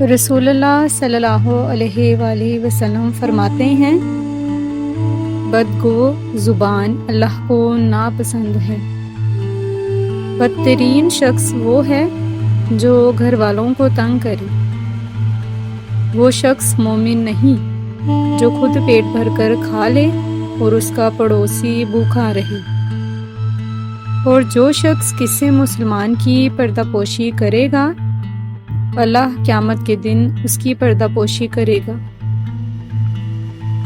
رسول اللہ صلی اللہ علیہ وآلہ وسلم فرماتے ہیں، بدگو زبان اللہ کو ناپسند ہے۔ بدترین شخص وہ ہے جو گھر والوں کو تنگ کرے۔ وہ شخص مومن نہیں جو خود پیٹ بھر کر کھا لے اور اس کا پڑوسی بھوکا رہے۔ اور جو شخص کسی مسلمان کی پردہ پوشی کرے گا، اللہ قیامت کے دن اس کی پردہ پوشی کرے گا۔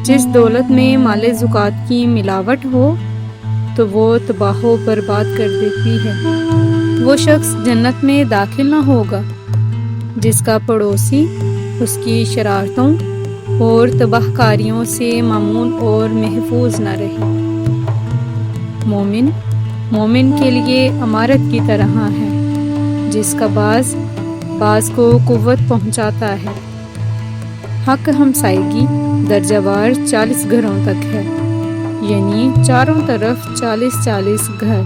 جس دولت میں مال زکوٰۃ کی ملاوٹ ہو تو وہ تباہ و برباد کر دیتی ہے۔ وہ شخص جنت میں داخل نہ ہوگا جس کا پڑوسی اس کی شرارتوں اور تباہ کاریوں سے مامون اور محفوظ نہ رہے۔ مومن کے لیے عمارت کی طرح ہے جس کا باز کو قوت پہنچاتا ہے۔ حق ہمسائیگی درجہ وار 40 گھروں تک ہے، یعنی چاروں طرف 40 گھر۔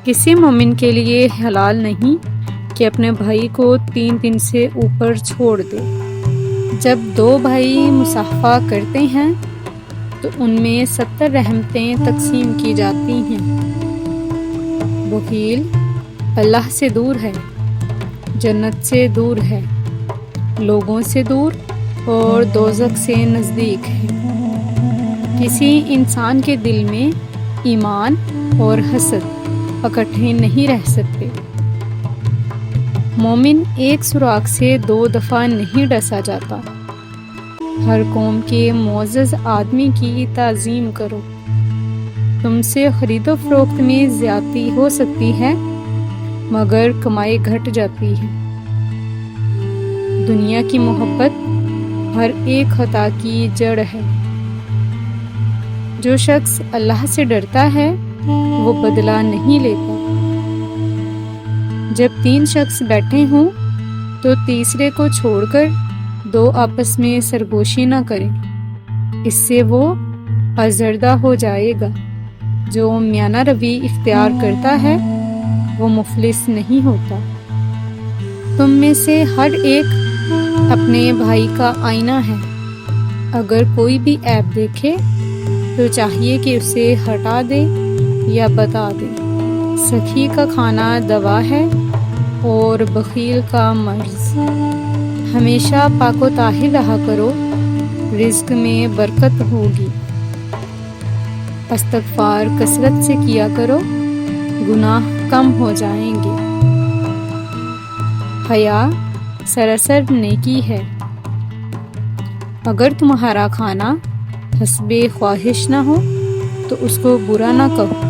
کسی مومن کے لیے حلال نہیں کہ اپنے بھائی کو 3 دن سے اوپر چھوڑ دے۔ جب 2 بھائی مصافحہ کرتے ہیں تو ان میں 70 رحمتیں تقسیم کی جاتی ہیں۔ بخیل اللہ سے دور ہے، جنت سے دور ہے، لوگوں سے دور اور دوزخ سے نزدیک ہے۔ کسی انسان کے دل میں ایمان اور حسد اکٹھے نہیں رہ سکتے۔ مومن ایک سوراخ سے 2 دفعہ نہیں ڈسا جاتا۔ ہر قوم کے معزز آدمی کی تعظیم کرو۔ تم سے خرید و فروخت میں زیادتی ہو سکتی ہے مگر کمائی گھٹ جاتی ہے۔ دنیا کی محبت ہر ایک خطا کی جڑ ہے۔ جو شخص اللہ سے ڈرتا ہے وہ بدلہ نہیں لیتا۔ جب 3 شخص بیٹھے ہوں تو تیسرے کو چھوڑ کر 2 آپس میں سرگوشی نہ کریں، اس سے وہ آزردہ ہو جائے گا۔ جو میانہ روی اختیار کرتا ہے وہ مفلس نہیں ہوتا۔ تم میں سے ہر ایک اپنے بھائی کا آئینہ ہے۔ اگر کوئی بھی عیب دیکھے تو چاہیے کہ اسے ہٹا دے یا بتا دے۔ سخی کا کھانا دوا ہے اور بخیل کا مرض۔ ہمیشہ پاک و طاہر رہا کرو، رزق میں برکت ہوگی۔ استغفار کثرت سے کیا کرو، گناہ کم ہو جائیں گے۔ حیا سراسر نیکی ہے۔ اگر تمہارا کھانا حسب خواہش نہ ہو تو اس کو برا نہ کہو۔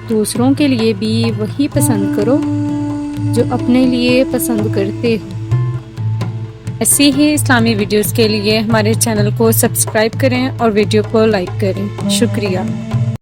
دوسروں کے لیے بھی وہی پسند کرو جو اپنے لیے پسند کرتے ہو۔ ایسی ہی اسلامی ویڈیوز کے لیے ہمارے چینل کو سبسکرائب کریں اور ویڈیو کو لائک کریں۔ شکریہ۔